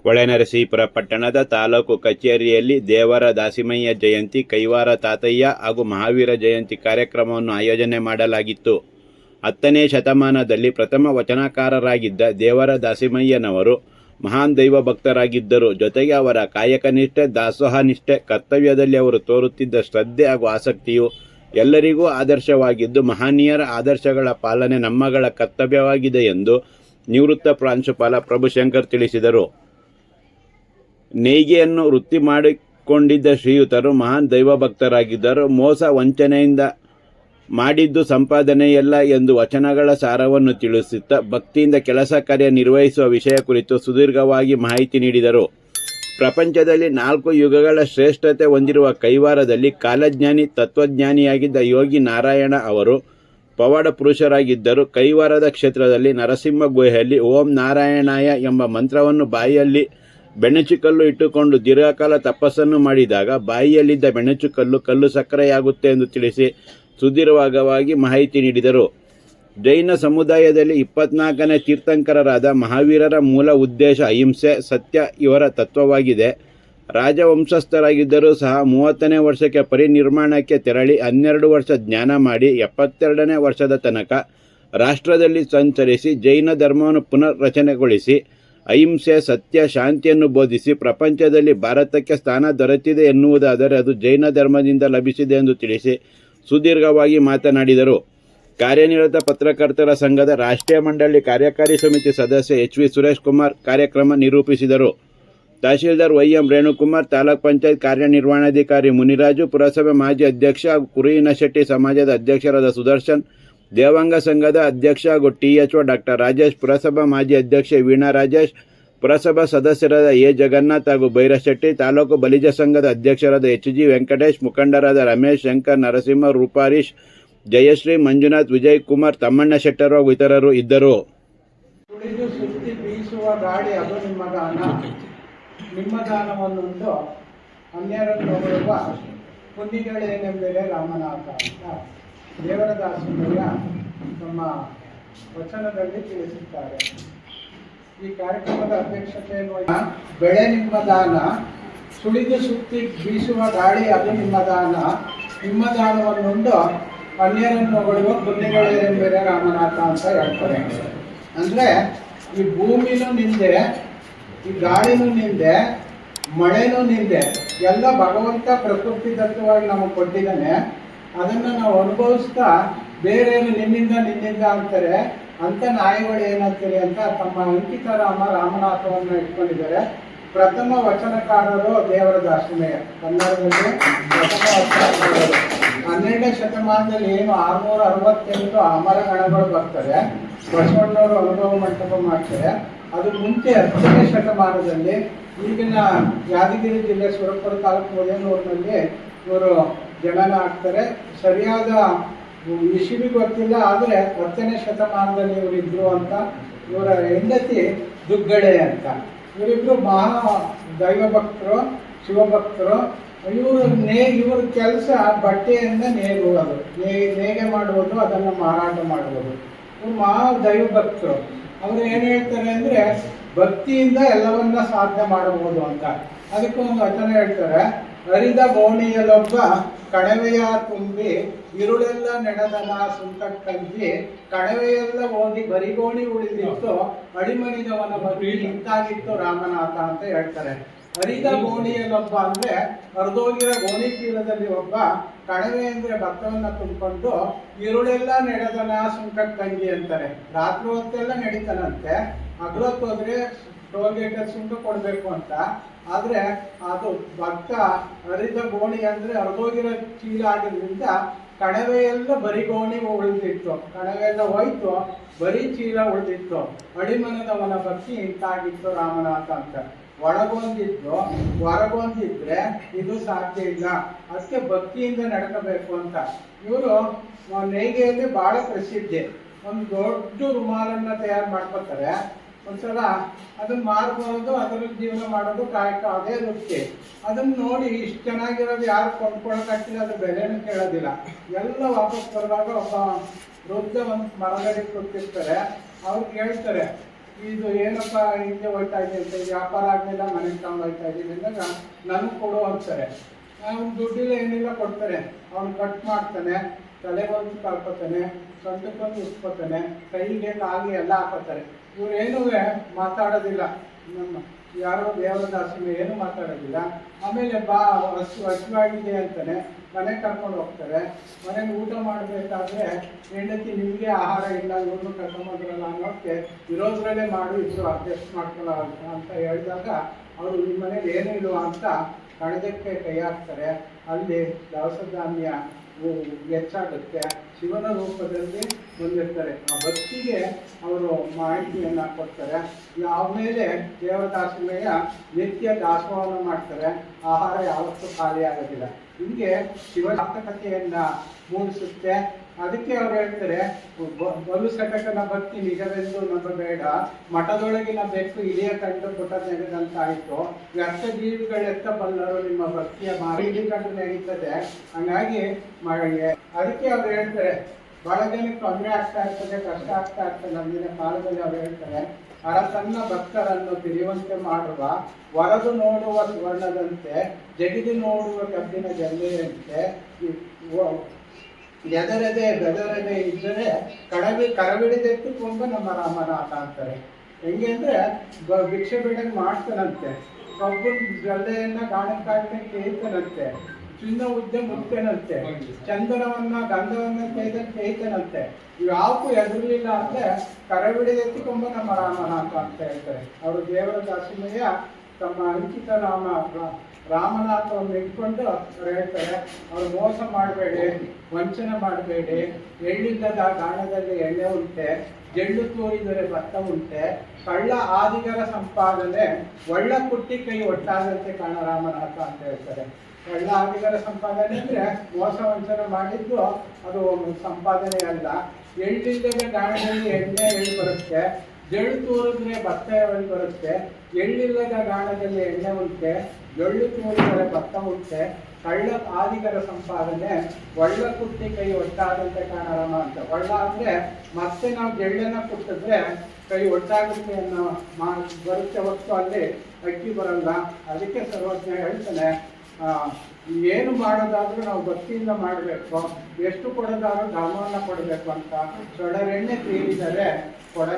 ಹೊಳೆನರಸೀಪುರ ಪಟ್ಟಣದ ತಾಲೂಕು ಕಚೇರಿಯಲ್ಲಿ ದೇವರ ದಾಸಿಮಯ್ಯ ಜಯಂತಿ, ಕೈವಾರ ತಾತಯ್ಯ ಹಾಗೂ ಮಹಾವೀರ ಜಯಂತಿ ಕಾರ್ಯಕ್ರಮವನ್ನು ಆಯೋಜನೆ ಮಾಡಲಾಗಿತ್ತು. 10ನೇ ಶತಮಾನದಲ್ಲಿ ಪ್ರಥಮ ವಚನಕಾರರಾಗಿದ್ದ ದೇವರ ದಾಸಿಮಯ್ಯನವರು ಮಹಾನ್ ದೈವ ಭಕ್ತರಾಗಿದ್ದರು. ಜೊತೆಗೆ ಅವರ ಕಾಯಕನಿಷ್ಠೆ, ದಾಸೋಹನಿಷ್ಠೆ, ಕರ್ತವ್ಯದಲ್ಲಿ ಅವರು ತೋರುತ್ತಿದ್ದ ಶ್ರದ್ಧೆ ಹಾಗೂ ಆಸಕ್ತಿಯು ಎಲ್ಲರಿಗೂ ಆದರ್ಶವಾಗಿದ್ದು, ಮಹನೀಯರ ಆದರ್ಶಗಳ ಪಾಲನೆ ನಮ್ಮಗಳ ಕರ್ತವ್ಯವಾಗಿದೆ ಎಂದು ನಿವೃತ್ತ ಪ್ರಾಂಶುಪಾಲ ಪ್ರಭುಶಂಕರ್ ತಿಳಿಸಿದರು. ನೇಯ್ಗೆಯನ್ನು ವೃತ್ತಿ ಮಾಡಿಕೊಂಡಿದ್ದ ಶ್ರೀಯುತರು ಮಹಾನ್ ದೈವಭಕ್ತರಾಗಿದ್ದರು. ಮೋಸ ವಂಚನೆಯಿಂದ ಮಾಡಿದ್ದು ಸಂಪಾದನೆಯಲ್ಲ ಎಂದು ವಚನಗಳ ಸಾರವನ್ನು ತಿಳಿಸುತ್ತಾ ಭಕ್ತಿಯಿಂದ ಕೆಲಸ ಕಾರ್ಯ ನಿರ್ವಹಿಸುವ ವಿಷಯ ಕುರಿತು ಸುದೀರ್ಘವಾಗಿ ಮಾಹಿತಿ ನೀಡಿದರು. ಪ್ರಪಂಚದಲ್ಲಿ 4 ಯುಗಗಳ ಶ್ರೇಷ್ಠತೆ ಹೊಂದಿರುವ ಕೈವಾರದಲ್ಲಿ ಕಾಲಜ್ಞಾನಿ, ತತ್ವಜ್ಞಾನಿಯಾಗಿದ್ದ ಯೋಗಿ ನಾರಾಯಣ ಅವರು ಪವಾಡ ಪುರುಷರಾಗಿದ್ದರು. ಕೈವಾರದ ಕ್ಷೇತ್ರದಲ್ಲಿ ನರಸಿಂಹ ಗುಹೆಯಲ್ಲಿ ಓಂ ನಾರಾಯಣಾಯ ಎಂಬ ಮಂತ್ರವನ್ನು ಬಾಯಿಯಲ್ಲಿ ಬೆಣಚುಕಲ್ಲು ಇಟ್ಟುಕೊಂಡು ದೀರ್ಘಕಾಲ ತಪಸ್ಸನ್ನು ಮಾಡಿದಾಗ ಬಾಯಿಯಲ್ಲಿದ್ದ ಬೆಣಚುಕಲ್ಲು ಕಲ್ಲು ಸಕ್ಕರೆಯಾಗುತ್ತೆ ಎಂದು ತಿಳಿಸಿ ಸುದೀರ್ಘವಾಗಿ ಮಾಹಿತಿ ನೀಡಿದರು. ಜೈನ ಸಮುದಾಯದಲ್ಲಿ 24ನೇ ತೀರ್ಥಂಕರರಾದ ಮಹಾವೀರರ ಮೂಲ ಉದ್ದೇಶ ಅಹಿಂಸೆ, ಸತ್ಯ ಇವರ ತತ್ವವಾಗಿದೆ. ರಾಜವಂಶಸ್ಥರಾಗಿದ್ದರೂ ಸಹ 30ನೇ ವರ್ಷಕ್ಕೆ ಪರಿನಿರ್ವಾಣಕ್ಕೆ ತೆರಳಿ 12 ವರ್ಷ ಜ್ಞಾನ ಮಾಡಿ 72ನೇ ವರ್ಷದ ತನಕ ರಾಷ್ಟ್ರದಲ್ಲಿ ಸಂಚರಿಸಿ ಜೈನ ಧರ್ಮವನ್ನು ಪುನರ್ರಚನೆಗೊಳಿಸಿ ಅಹಿಂಸೆ, ಸತ್ಯ, ಶಾಂತಿಯನ್ನು ಬೋಧಿಸಿ ಪ್ರಪಂಚದಲ್ಲಿ ಭಾರತಕ್ಕೆ ಸ್ಥಾನ ದೊರೆತಿದೆ ಎನ್ನುವುದಾದರೆ ಅದು ಜೈನ ಧರ್ಮದಿಂದ ಲಭಿಸಿದೆ ಎಂದು ತಿಳಿಸಿ ಸುದೀರ್ಘವಾಗಿ ಮಾತನಾಡಿದರು. ಕಾರ್ಯನಿರತ ಪತ್ರಕರ್ತರ ಸಂಘದ ರಾಷ್ಟ್ರೀಯ ಮಂಡಳಿ ಕಾರ್ಯಕಾರಿ ಸಮಿತಿ ಸದಸ್ಯ ಎಚ್.ವಿ. ಸುರೇಶ್ ಕುಮಾರ್ ಕಾರ್ಯಕ್ರಮ ನಿರೂಪಿಸಿದರು. ತಹಶೀಲ್ದಾರ್ ವೈ.ಎಂ. ರೇಣುಕುಮಾರ್, ತಾಲೂಕ್ ಪಂಚಾಯತ್ ಕಾರ್ಯನಿರ್ವಹಣಾಧಿಕಾರಿ ಮುನಿರಾಜು, ಪುರಸಭೆ ಮಾಜಿ ಅಧ್ಯಕ್ಷ ಹಾಗೂ ಕುರುಹಿನಶೆಟ್ಟಿ ಸಮಾಜದ ಅಧ್ಯಕ್ಷರಾದ ಸುದರ್ಶನ್, ದೇವಾಂಗ ಸಂಘದ ಅಧ್ಯಕ್ಷ ಹಾಗೂ ಟಿ.ಎಚ್.ಒ. ಡಾಕ್ಟರ್ ರಾಜೇಶ್, ಪುರಸಭಾ ಮಾಜಿ ಅಧ್ಯಕ್ಷೆ ವೀಣಾ ರಾಜೇಶ್, ಪುರಸಭಾ ಸದಸ್ಯರಾದ ಎ. ಜಗನ್ನಾಥ್ ಹಾಗೂ ಭೈರಶೆಟ್ಟಿ, ತಾಲೂಕು ಬಲಿಜ ಸಂಘದ ಅಧ್ಯಕ್ಷರಾದ ಎಚ್.ಜಿ. ವೆಂಕಟೇಶ್, ಮುಖಂಡರಾದ ರಮೇಶ್, ಶಂಕರ್, ನರಸಿಂಹ, ರೂಪಾರೀಶ್, ಜಯಶ್ರೀ, ಮಂಜುನಾಥ್, ವಿಜಯ್ ಕುಮಾರ್, ತಮ್ಮಣ್ಣ ಶೆಟ್ಟರ್ ಹಾಗೂ ಇತರರು ಇದ್ದರು. ಸುತ್ತಿ ಬೀಸುವ ಗಾಳಿ ಅದು ನಿಮ್ಮ ದಾನ, ನಿಮ್ಮ ದಾನವನ್ನುಂಡು ಅನ್ಯರನ್ನು ಹೊಗಳುವ ಪುಣ್ಯಗಳೇನೆಂದರೆ ರಾಮನಾಥ ಅಂತ ದೇವರ ದಾಸಿಮಯ್ಯ ತಮ್ಮ ವಚನದಲ್ಲಿ ತಿಳಿಸುತ್ತಾರೆ. ಈ ಕಾರ್ಯಕ್ರಮದ ಅಧ್ಯಕ್ಷತೆಯನ್ನು ಬೆಳೆ ನಿಮ್ಮ ದಾನ, ಸುಳಿದು ಸುತ್ತಿ ಬೀಸುವ ಗಾಳಿ ಅದು ನಿಮ್ಮ ದಾನ, ನಿಮ್ಮ ದಾನವನ್ನುಂಡು ಅನ್ಯರನ್ನು ಹೊಗಳುವ ಪುಣ್ಯಗಳೇನೆಂದರೆ ರಾಮನಾಥ ಅಂತ ಹೇಳ್ತಾರೆ. ಅಂದರೆ ಈ ಭೂಮಿನೂ ನಿಂದೆ, ಈ ಗಾಳಿನೂ ನಿಂದೆ, ಮಳೆನೂ ನಿಂದೆ, ಎಲ್ಲ ಭಗವಂತ ಪ್ರಕೃತಿ ದತ್ತವಾಗಿ ನಮಗೆ ಕೊಟ್ಟಿದ್ದಾನೆ. ಅದನ್ನು ನಾವು ಅನುಭವಿಸ್ತಾ ಬೇರೆಯವರು ನಿನ್ನಿಂದ ಅಂತಾರೆ ಅಂತ ನಾಯಿಗಳು ಏನಂತೀರಿ ಅಂತ ತಮ್ಮ ಅಂಕಿತ ರಾಮನಾಥವನ್ನು ಇಟ್ಕೊಂಡಿದ್ದಾರೆ. ಪ್ರಥಮ ವಚನಕಾರರು ದೇವರ ದಾಸಿಮಯ್ಯ, ಕನ್ನಡದಲ್ಲಿ ಪ್ರಥಮ ವಚನಕಾರರು. 12ನೇ ಶತಮಾನದಲ್ಲಿ ಏನು 668 ಅಮರ ಗಣಗಳು ಬರ್ತಾರೆ, ಬಸವಣ್ಣವರು ಅನುಭವ ಮಂಟಪ ಮಾಡ್ತಾರೆ. ಅದು ಮುಂಚೆ 10ನೇ ಶತಮಾನದಲ್ಲಿ ಈಗಿನ ಯಾದಗಿರಿ ಜಿಲ್ಲೆ ಸುರಪುರ ತಾಲೂಕು ಮೊದಲೂರಿನಲ್ಲಿ ಇವರು ಜನನ ಆಗ್ತಾರೆ. ಸರಿಯಾದ ಇಶಿವಿ ಗೊತ್ತಿಲ್ಲ, ಆದರೆ 10ನೇ ಶತಮಾನದಲ್ಲಿ ಇವರಿದ್ರು ಅಂತ. ಇವರ ಹೆಂಡತಿ ದುಗ್ಗಡೆ ಅಂತ. ಇವರಿಬ್ರು ಮಹಾ ದೈವಭಕ್ತರು, ಶಿವಭಕ್ತರು. ಇವ್ರ ಕೆಲಸ ಬಟ್ಟೆಯಿಂದ ನೇಯುವುದು, ನೇಯ್ಗೆ ಮಾಡುವುದು, ಅದನ್ನು ಮಾರಾಟ ಮಾಡುವುದು. ಇವರು ಮಹಾ ದೈವಭಕ್ತರು. ಅವರು ಏನು ಹೇಳ್ತಾರೆ ಅಂದರೆ ಭಕ್ತಿಯಿಂದ ಎಲ್ಲವನ್ನ ಸಾಧ್ಯ ಮಾಡಬಹುದು ಅಂತ. ಅದಕ್ಕೊಂದು ವಚನ ಹೇಳ್ತಾರೆ, ಹರಿದ ಗೋಣಿಯಲ್ಲೊಬ್ಬ ಕಣವೆಯ ತುಂಬಿ ಇರುಳೆಲ್ಲ ನೆಡದನ ಸುಂಟಕ್ಕಂಜಿ, ಕಣವೆಯೆಲ್ಲ ಓದಿ ಬರಿಗೋಣಿ ಉಳಿದಿತ್ತು, ಅಡಿಮಣಿದವನ ಬಗ್ಗೆ ಇಂತಾಗಿತ್ತು ರಾಮನಾಥ ಅಂತ ಹೇಳ್ತಾರೆ. ಹರಿದ ಗೋಣಿಯಲ್ಲೊಬ್ಬ ಅಂದರೆ ಹರಿದೋಗಿರೋ ಗೋಣಿ ಚೀಲದಲ್ಲಿ ಒಬ್ಬ, ಕಣವೆ ಅಂದರೆ ಭತ್ತವನ್ನು ತುಂಬಿಕೊಂಡು, ಇರುಳೆಲ್ಲ ನೆಡದನ ಸುಂಟಕ್ಕಂಜಿ ಅಂತಾರೆ. ರಾತ್ರಿ ಹೊತ್ತೆಲ್ಲ ನಡೀತಾನಂತೆ, ಹಗಲೊತ್ತು ಹೋದ್ರೆ ಟೋಲ್ಗೇಟಲ್ಲಿ ಸುಂಕ ಕೊಡಬೇಕು ಅಂತ. ಆದರೆ ಅದು ಭತ್ತ ಹರಿದ ಗೋಣಿ ಅಂದರೆ ಹರಿದೋಗಿರೋ ಚೀಲ ಆಗಿದ್ದರಿಂದ ಕಣವೆಯೆಲ್ಲ ಬರೀ ಗೋಣಿ ಉಳಿದಿತ್ತು, ಕಣವೆಲ್ಲ ಹೋಯ್ತು, ಬರೀ ಚೀಲ ಉಳಿದಿತ್ತು. ಅಡಿಮನದವನ ಭಕ್ತಿ ಇಂತಾಗಿತ್ತು ರಾಮನಾಥ ಅಂತ. ಒಳಗೊಂದಿದ್ದು ಹೊರಗೊಂದಿದ್ರೆ ಇದು ಸಾಧ್ಯ ಇಲ್ಲ, ಅದಕ್ಕೆ ಭಕ್ತಿಯಿಂದ ನಡ್ಕೋಬೇಕು ಅಂತ. ಇವರು ನೇಯ್ಗೆಯಲ್ಲಿ ಭಾಳ ಪ್ರಸಿದ್ಧಿ. ಒಂದು ದೊಡ್ಡ ರುಮಾಲನ್ನು ತಯಾರು ಮಾಡ್ಕೋತಾರೆ. ಒಂದ್ಸಲ ಅದನ್ನ ಮಾರ್ಬೋದು, ಅದರಲ್ಲಿ ಜೀವನ ಮಾಡೋದು ಕಾಯಕ, ಅದೇ ವೃತ್ತಿ. ಅದನ್ನ ನೋಡಿ ಇಷ್ಟು ಚೆನ್ನಾಗಿರೋದು ಯಾರು ಕೊಂಡ್ಕೊಳಕ್ಕಾಗ್ತಿಲ್ಲ, ಅದು ಬೆಲೆನೂ ಕೇಳೋದಿಲ್ಲ. ಎಲ್ಲ ವಾಪಸ್ ಬರುವಾಗ ಒಬ್ಬ ವೃದ್ಧ ಒಂದು ಮರದಲ್ಲಿ ಕೂತಿರ್ತಾರೆ. ಅವ್ರಿಗೆ ಹೇಳ್ತಾರೆ, ಇದು ಏನಪ್ಪ ಹಿಂಗೆ ಹೋಗ್ತಾ ಇದೆ ಅಂತ, ವ್ಯಾಪಾರ ಆಗಲಿಲ್ಲ, ಮನೆಗೆ ತಗೊಂಡು ಹೋಗ್ತಾ ಇದ್ದೀನಿ ಅಂದಾಗ ನನಗೆ ಕೊಡು ಅಂತಾರೆ. ಅವ್ನು ದುಡ್ಡಿಲ್ಲ ಏನಿಲ್ಲ ಕೊಡ್ತಾರೆ. ಅವ್ನು ಕಟ್ ಮಾಡ್ತಾನೆ, ತಲೆ ಬಂದು ಕಳ್ಕೊತಾನೆ, ಸೊಂಟಕ್ಕೊಂದು ಉಸ್ಕೊತಾನೆ, ಕೈಗೆ ಕಾಲಿಗೆ ಎಲ್ಲ ಹಾಕೋತಾರೆ. ಇವ್ರೇನೂ ಮಾತಾಡೋದಿಲ್ಲ. ನಮ್ಮ ಯಾರೋ ದೇವದಾಸಿನ ಏನು ಮಾತಾಡೋದಿಲ್ಲ. ಆಮೇಲೆ ಬಾ ಹಸುವಾಗಿದೆ ಅಂತಾನೆ, ಮನೆಗೆ ಕರ್ಕೊಂಡು ಹೋಗ್ತಾರೆ. ಮನೆಗೆ ಊಟ ಮಾಡಬೇಕಾದ್ರೆ ಹೆಂಡತಿ ನಿಮಗೆ ಆಹಾರ ಇಲ್ಲ, ಇವ್ರನ್ನೂ ಕರ್ಕೊಂಬಂದ್ರಲ್ಲ ಅನ್ನೋಕ್ಕೆ ಇರೋದ್ರಲ್ಲೇ ಮಾಡು, ಇದ್ರು ಅಡ್ಜಸ್ಟ್ ಮಾಡ್ಕೊಳ್ಳೋ ಅಂತ ಹೇಳಿದಾಗ ಅವರು ನಿಮ್ಮ ಮನೇಲಿ ಏನೂ ಇಲ್ವಾ ಅಂತ ಕಣಜಕ್ಕೆ ಕೈ ಹಾಕ್ತಾರೆ. ಅಲ್ಲಿ ದವಸ ಧಾನ್ಯ ಹೆಚ್ಚಾಗುತ್ತೆ. ಶಿವನ ರೂಪದಲ್ಲಿ ಬಂದಿರ್ತಾರೆ. ಆ ಭಕ್ತಿಗೆ ಅವರು ಮಾಹಿತಿಯನ್ನು ಕೊಡ್ತಾರೆ. ಆಮೇಲೆ ದೇವದಾಸಿಮೆಯ ನಿತ್ಯ ದಾಸೋಹನ ಮಾಡ್ತಾರೆ. ಆಹಾರ ಯಾವತ್ತೂ ಖಾಲಿ ಆಗೋದಿಲ್ಲ. ಹೀಗೆ ಶಿವಕಥೆಯನ್ನ ಮೂಡಿಸುತ್ತೆ. ಅದಕ್ಕೆ ಅವ್ರು ಹೇಳ್ತಾರೆ, ಬಲು ಸಟಕನ ಭಕ್ತಿ ನಿಜವೆಂದು ನಂಬಬೇಡ, ಮಠದೊಳಗಿನ ಬೆಕ್ಕು ಇಳಿಯ ಕಂಡು ಪುಟ ನೆಗೆದಂತಾಯಿತು, ವ್ಯರ್ಥ ಜೀವಿಗಳೆತ್ತ ಬಲ್ಲರು ನಿಮ್ಮ ಭಕ್ತಿಯ ಮಾರಿ ಕಂಡು ನಡೀತದೆ. ಹಂಗಾಗಿ ಅದಕ್ಕೆ ಅವ್ರು ಹೇಳ್ತಾರೆ, ಬಹಳ ಜನಕ್ಕೆ ತೊಂದರೆ ಆಗ್ತಾ ಇರ್ತದೆ, ಕಷ್ಟ ಆಗ್ತಾ ಇರ್ತದೆ. ಅಂದಿನ ಕಾಲದಲ್ಲಿ ಅವ್ರು ಹೇಳ್ತಾರೆ, ಅರಸನ್ನ ಭಕ್ತರನ್ನು ತಿಳಿಯುವಂತೆ ಮಾಡುವ, ವರದು ನೋಡುವ ಸುವರ್ಣದಂತೆ, ಜಗಿದು ನೋಡುವ ಕಬ್ಬಿನ ಜಲ್ಲೆಯಂತೆ, ಎದರದೆ ಬೆದರದೆ ಇದ್ದರೆ ಕರವಿಡಿದೆತ್ತುಕೊಂಬ ನಮ್ಮ ರಾಮನಾಥ ಅಂತಾರೆ. ಹೆಂಗೆ ಅಂದರೆ ಭಿಕ್ಷೆ ಬೇಡಂಗೆ ಮಾಡ್ತಾನಂತೆ, ಕಬ್ಬಿನ ಜಲ್ಲೆಯನ್ನ ಗಾಣಕ್ಕಾಗಿ ಕೇಳ್ತಾನಂತೆ, ಚಿನ್ನ ಉದ್ದ ಮುಕ್ತನಂತೆ, ಚಂದನವನ್ನ ಗಂಧವನ್ನ ಕೇಳ್ತಾನಂತೆ. ಇವ್ಯಾವಕ್ಕೂ ಎದುರಲಿಲ್ಲ ಅಂದರೆ ಕರವಿಡಿದೆತ್ತಿಕೊಂಬ ನಮ್ಮ ರಾಮನಾಥ ಅಂತ ಹೇಳ್ತಾರೆ. ಅವರು ದೇವರ ದಾಸಿಮಯ್ಯ ತಮ್ಮ ಅಂಕಿತ ರಾಮನಾಥವನ್ನು ಇಟ್ಕೊಂಡು ಅವ್ರು ಹೇಳ್ತಾರೆ, ಅವ್ರು ಮೋಸ ಮಾಡಬೇಡಿ, ವಂಚನೆ ಮಾಡಬೇಡಿ, ಎಳ್ಳಿಲ್ಲದ ಗಾಣದಲ್ಲಿ ಎಣ್ಣೆ ಉಂಟೆ, ಜಳ್ಳು ತೋರಿದರೆ ಭತ್ತ ಉಂಟೆ, ಕಳ್ಳ ಆದಿಗರ ಸಂಪಾದನೆ ಒಳ್ಳ ಕುಟ್ಟಿ ಕೈ ಒಟ್ಟಾದಂತೆ ಕಾಣ ರಾಮನಾಥ ಅಂತ ಹೇಳ್ತಾರೆ. ಕಳ್ಳ ಆದಿಗರ ಸಂಪಾದನೆ ಅಂದರೆ ಮೋಸ ವಂಚನೆ ಮಾಡಿದ್ದು ಅದು ಸಂಪಾದನೆ ಅಲ್ಲ. ಎಳ್ಳಿಲ್ಲದ ಗಾಣದಲ್ಲಿ ಎಣ್ಣೆ ಎಳ್ಳು ಬರುತ್ತೆ, ಜಳ್ಳು ತೋರಿದ್ರೆ ಭತ್ತ ಎಳ್ಳು ಬರುತ್ತೆ, ಎಳ್ಳಿಲ್ಲದ ಗಾಣದಲ್ಲಿ ಎಣ್ಣೆ ಉಂಟೆ, ಎಳ್ಳು ತೋರಿದರೆ ಭತ್ತ ಉಂಟೆ, ಕಳ್ಳ ಆದಿಗರ ಸಂಪಾದನೆ ಒಳ್ಳ ಕುಟ್ಟಿ ಕೈ ಒಟ್ಟಾದಂತೆ ಕಾಣರಾಮ ಅಂತ. ಒಳ್ಳ ಅಂದರೆ ಮತ್ತೆ ನಾವು ಜಳ್ಳನ್ನು ಕುಟ್ಟಿದ್ರೆ ಕೈ ಒಟ್ಟಾಗುತ್ತೆ ಅನ್ನೋ ಬರುತ್ತೆ ಹೊತ್ತು ಅಲ್ಲಿ ಅಕ್ಕಿ ಬರಲ್ಲ. ಅದಕ್ಕೆ ಸರ್ವಜ್ಞ ಹೇಳ್ತಾನೆ, ಏನು ಮಾಡೋದಾದ್ರೂ ನಾವು ಭಕ್ತಿಯಿಂದ ಮಾಡಬೇಕು, ಎಷ್ಟು ಕೊಡೋದಾದ್ರೂ ಧರ್ಮವನ್ನು ಕೊಡಬೇಕು ಅಂತ. ಸೊಡರೆಣ್ಣೆ ತೀರಿದರೆ ಕೊಡ